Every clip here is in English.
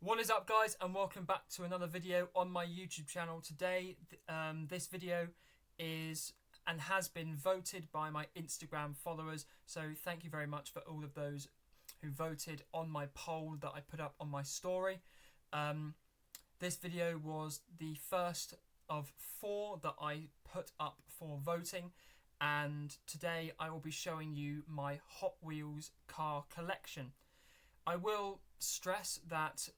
What is up, guys, and welcome back to another video on my YouTube channel. Today this video is and has been voted by my Instagram followers, so thank you very much for all of those who voted on my poll that I put up on my story. This video was the first of 4 that I put up for voting, and today I will be showing you my Hot Wheels car collection. I will stress that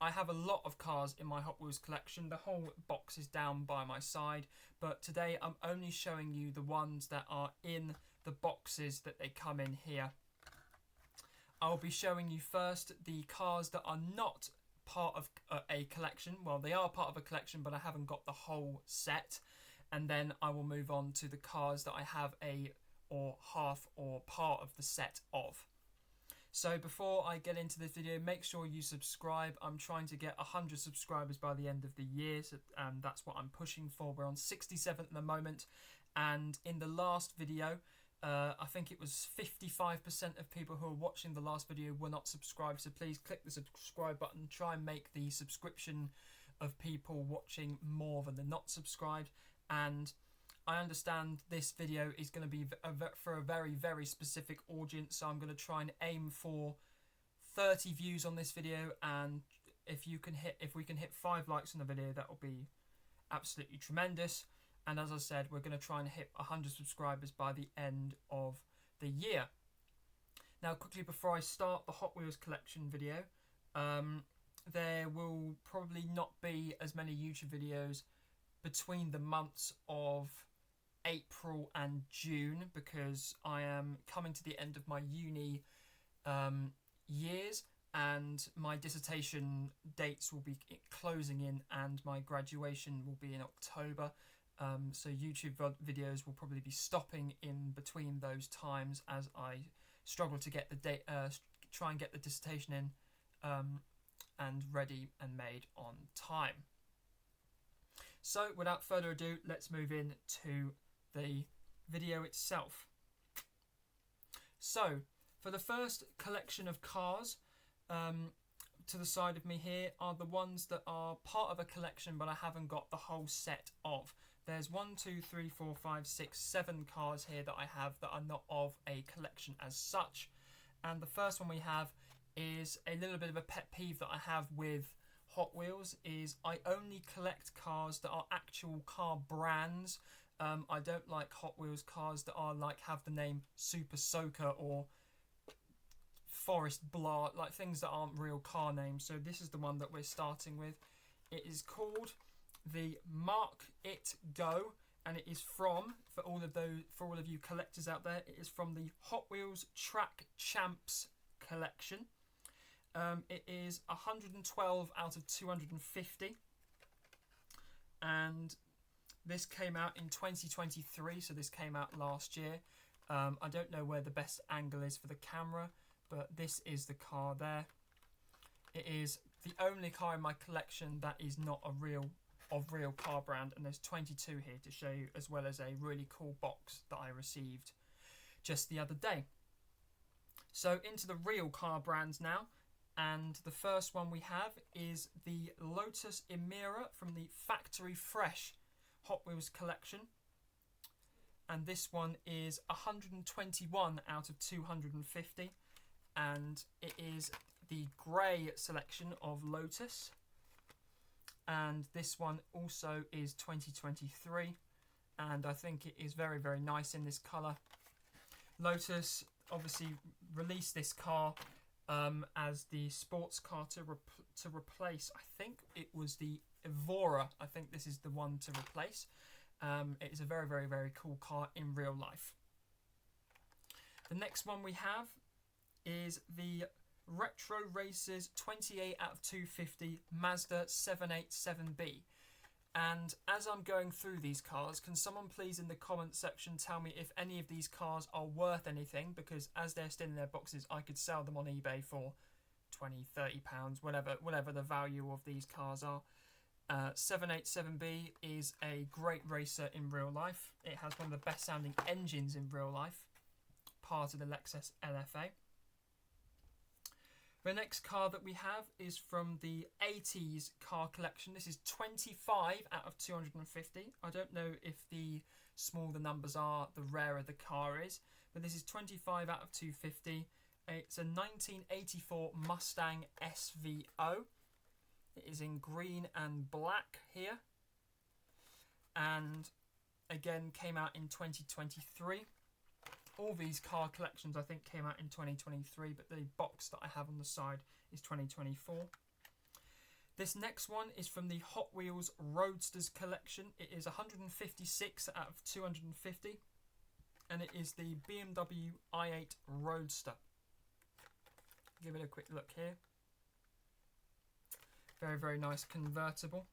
I have a lot of cars in my Hot Wheels collection. The whole box is down by my side, but today I'm only showing you the ones that are in the boxes that they come in here. I'll be showing you first the cars that are not part of a collection. Well, they are part of a collection, but I haven't got the whole set. And then I will move on to the cars that I have a or half or part of the set of. So before I get into this video, make sure you subscribe. I'm trying to get 100 subscribers by the end of the year, so that's what I'm pushing for. We're on 67 at the moment, and in the last video, I think it was 55% of people who are watching the last video were not subscribed, so please click the subscribe button. Try and make the subscription of people watching more than the not subscribed. And I understand this video is going to be for a very, very specific audience, so I'm going to try and aim for 30 views on this video, and if we can hit 5 likes on the video, that will be absolutely tremendous. And as I said, we're going to try and hit 100 subscribers by the end of the year. Now, quickly before I start the Hot Wheels collection video, there will probably not be as many YouTube videos between the months of April and June, because I am coming to the end of my uni years, and my dissertation dates will be closing in, and my graduation will be in October. So YouTube videos will probably be stopping in between those times as I struggle to get the date, try and get the dissertation in and ready and made on time. So without further ado, let's move in to the video itself. So for the first collection of cars, to the side of me here are the ones that are part of a collection but I haven't got the whole set of. There's 1, 2, 3, 4, 5, 6, 7 cars here that I have that are not of a collection as such. And the first one we have is a little bit of a pet peeve that I have with Hot Wheels, is I only collect cars that are actual car brands. I don't like Hot Wheels cars that are have the name Super Soaker or Forest Blah, like things that aren't real car names. So this is the one that we're starting with. It is called the Mark It Go, and it is from, for all of you collectors out there, it is from the Hot Wheels Track Champs collection. It is 112 out of 250, and this came out in 2023, so this came out last year. I don't know where the best angle is for the camera, but this is the car there. It is the only car in my collection that is not a real car brand, and there's 22 here to show you, as well as a really cool box that I received just the other day. So into the real car brands now. And the first one we have is the Lotus Emira from the Factory Fresh Hot Wheels collection. And this one is 121 out of 250. And it is the grey selection of Lotus. And this one also is 2023. And I think it is very, very nice in this colour. Lotus obviously released this car as the sports car to replace, I think it was the Evora. I think this is the one to replace. It is a very, very, very cool car in real life. The next one we have is the Retro Racers 28 out of 250 Mazda 787B. And as I'm going through these cars, can someone please in the comment section tell me if any of these cars are worth anything, because as they're still in their boxes, I could sell them on eBay for 20, 30 pounds, whatever the value of these cars are. 787B is a great racer in real life. It has one of the best sounding engines in real life, part of the Lexus LFA. The next car that we have is from the 80s car collection. This is 25 out of 250. I don't know if the smaller the numbers are, the rarer the car is. But this is 25 out of 250. It's a 1984 Mustang SVO. It is in green and black here. And again, came out in 2023. All these car collections, I think, came out in 2023, but the box that I have on the side is 2024. This next one is from the Hot Wheels Roadsters collection. It is 156 out of 250, and it is the BMW i8 Roadster. Give it a quick look here. Very, very nice convertible.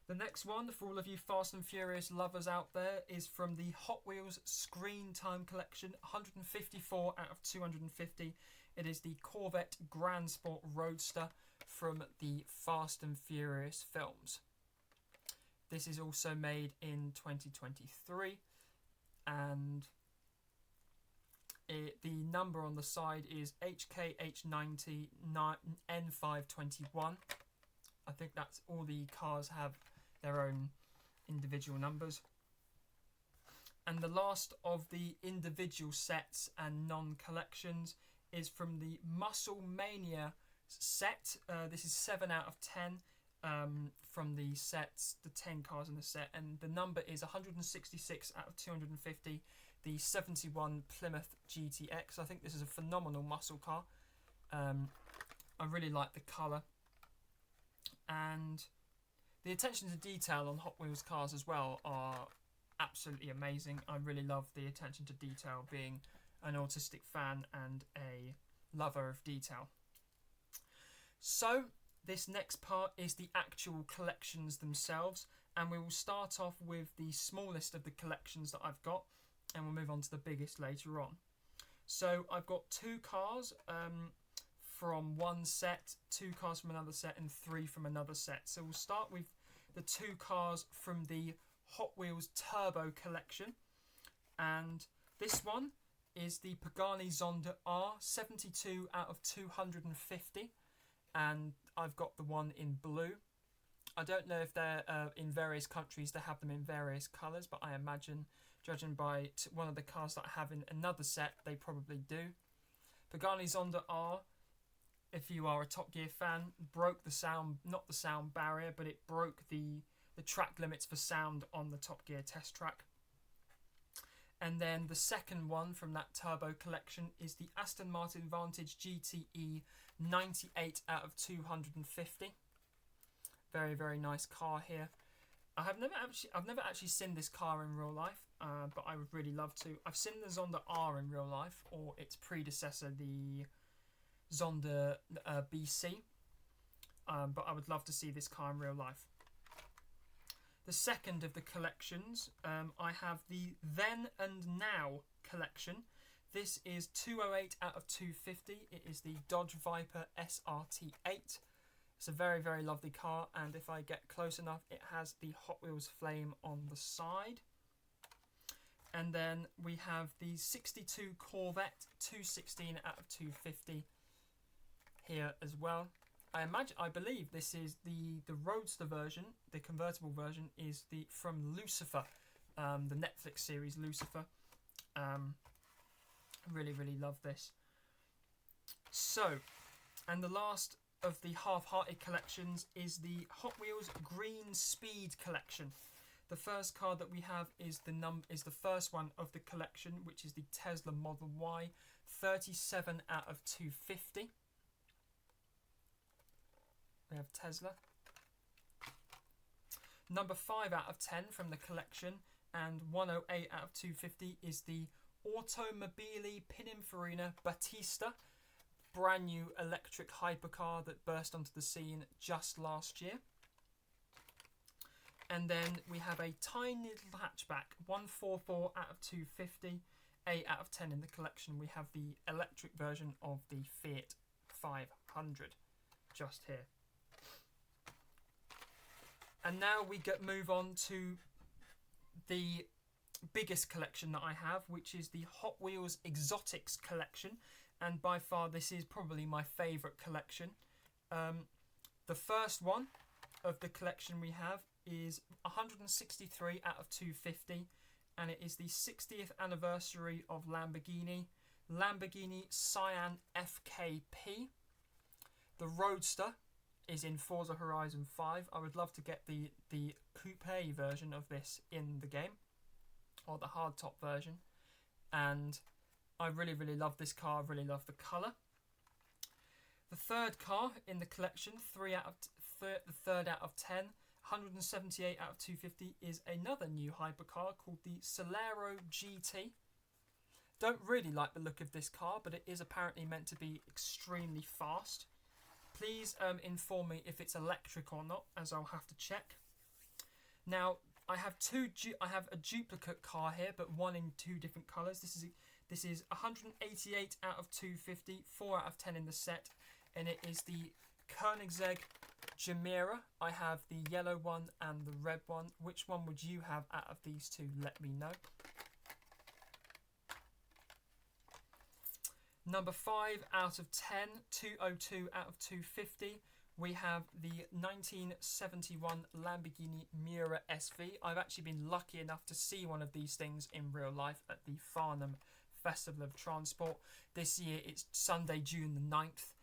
The next one, for all of you Fast and Furious lovers out there, is from the Hot Wheels Screen Time collection, 154 out of 250. It is the Corvette Grand Sport Roadster from the Fast and Furious films. This is also made in 2023, and the number on the side is HKH90 N521. I think that's all the cars have their own individual numbers. And the last of the individual sets and non-collections is from the Muscle Mania set. This is 7 out of 10 from the sets, the 10 cars in the set, and the number is 166 out of 250. The 71 Plymouth GTX. I think this is a phenomenal muscle car. I really like the colour, and the attention to detail on Hot Wheels cars as well are absolutely amazing. I really love the attention to detail, being an autistic fan and a lover of detail. So this next part is the actual collections themselves, and we will start off with the smallest of the collections that I've got, and we'll move on to the biggest later on. So I've got 2 cars from one set, 2 cars from another set, and 3 from another set. So we'll start with the 2 cars from the Hot Wheels Turbo collection, and this one is the Pagani Zonda R, 72 out of 250, and I've got the one in blue. I don't know if they're in various countries, they have them in various colours, but I imagine, judging by one of the cars that I have in another set, they probably do. Pagani Zonda R, if you are a Top Gear fan, broke the sound, not the sound barrier, but it broke the track limits for sound on the Top Gear test track. And then the second one from that Turbo collection is the Aston Martin Vantage GTE, 98 out of 250. Very, very nice car here. I've never actually seen this car in real life, but I would really love to. I've seen the Zonda R in real life, or its predecessor, the Zonda BC, but I would love to see this car in real life. The second of the collections, I have the Then and Now collection. This is 208 out of 250. It is the Dodge Viper SRT8. It's a very, very lovely car, and if I get close enough, it has the Hot Wheels flame on the side. And then we have the 62 Corvette, 216 out of 250 here as well. I believe this is the Roadster version. The convertible version is from Lucifer, the Netflix series Lucifer. Really, really love this. So, and the last of the half-hearted collections is the Hot Wheels Green Speed collection. The first car that we have is the first one of the collection, which is the Tesla Model Y, 37 out of 250. We have Tesla. Number 5 out of 10 from the collection, and 108 out of 250 is the Automobili Pininfarina Battista, brand new electric hypercar that burst onto the scene just last year. And then we have a tiny little hatchback, 144 out of 250, 8 out of 10 in the collection. We have the electric version of the Fiat 500 just here. And now we move on to the biggest collection that I have, which is the Hot Wheels Exotics collection. and by far this is probably my favourite collection. The first one of the collection we have is 163 out of 250, and it is the 60th anniversary of Lamborghini Cyan FKP. The Roadster is in Forza Horizon 5. I would love to get the coupe version of this in the game, or the hardtop version, and I really love this car. I really love the colour. The third car in the collection, the third out of 10, 178 out of 250, is another new hypercar called the Celero GT. Don't really like the look of this car, but it is apparently meant to be extremely fast. Please inform me if it's electric or not, as I'll have to check. Now, I have a duplicate car here, but one in two different colours. This is 188 out of 250, 4 out of 10 in the set, and it is the Koenigsegg Gemera. I have the yellow one and the red one. Which one would you have out of these two? Let me know. Number 5 out of 10, 202 out of 250. We have the 1971 Lamborghini Miura SV. I've actually been lucky enough to see one of these things in real life at the Farnham Festival of Transport. This year it's Sunday, June the 9th.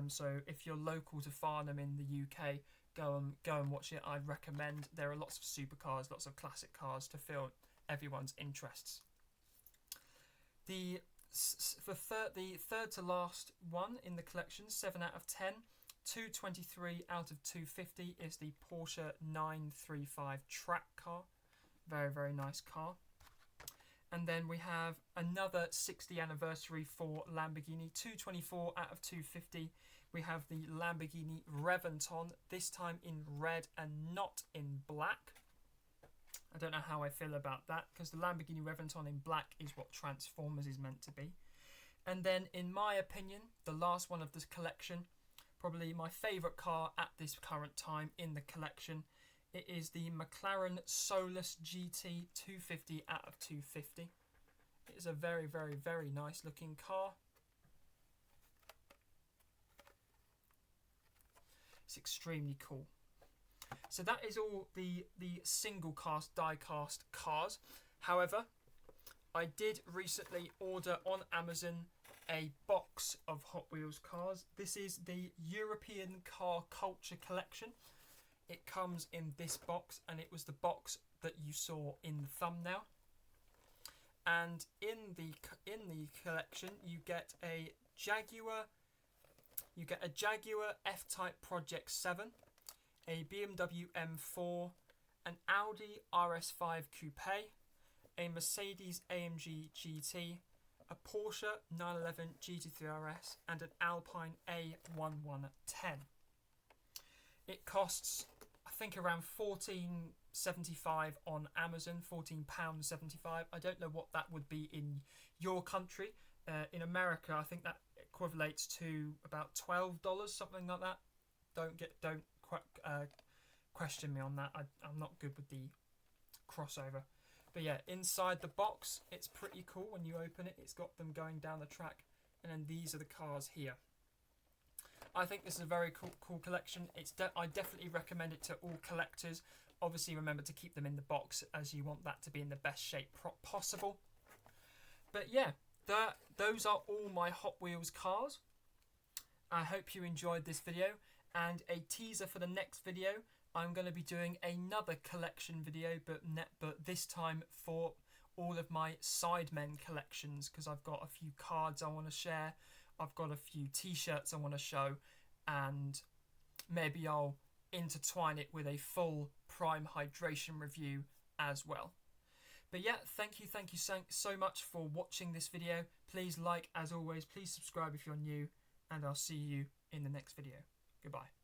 So if you're local to Farnham in the UK, go and watch it. I'd recommend. There are lots of supercars, lots of classic cars to fill everyone's interests. The third to last one in the collection, 7 out of 10, 223 out of 250, is the Porsche 935 track car. Very nice car. And then we have another 60th anniversary for Lamborghini, 224 out of 250. We have the Lamborghini Reventon, this time in red and not in black. I don't know how I feel about that, because the Lamborghini Reventon in black is what Transformers is meant to be. And then, in my opinion, the last one of this collection, probably my favourite car at this current time in the collection, it is the McLaren Solus GT 250 out of 250. It is a very nice looking car. It's extremely cool. So that is all the single cast die cast cars. However, I did recently order on Amazon a box of Hot Wheels cars. This is the European Car Culture Collection. It comes in this box, and it was the box that you saw in the thumbnail. And in the collection, you get a Jaguar F-Type Project 7, a BMW M4, an Audi RS5 Coupe, a Mercedes AMG GT, a Porsche 911 GT3 RS, and an Alpine A1110. It costs, I think, around £14.75 on Amazon, £14.75. I don't know what that would be in your country. In America, I think that equivalates to about $12, something like that. Don't question me on that. I'm not good with the crossover. But yeah, inside the box, it's pretty cool. When you open it, it's got them going down the track, and then these are the cars here. I think this is a very cool collection. I definitely recommend it to all collectors. Obviously, remember to keep them in the box, as you want that to be in the best shape possible. But yeah, those are all my Hot Wheels cars. I hope you enjoyed this video, and a teaser for the next video. I'm going to be doing another collection video, but this time for all of my Sidemen collections, because I've got a few cards I want to share, I've got a few t-shirts I want to show, and maybe I'll intertwine it with a full Prime Hydration review as well. But yeah, thank you so much for watching this video. Please like, as always, please subscribe if you're new, and I'll see you in the next video. Goodbye.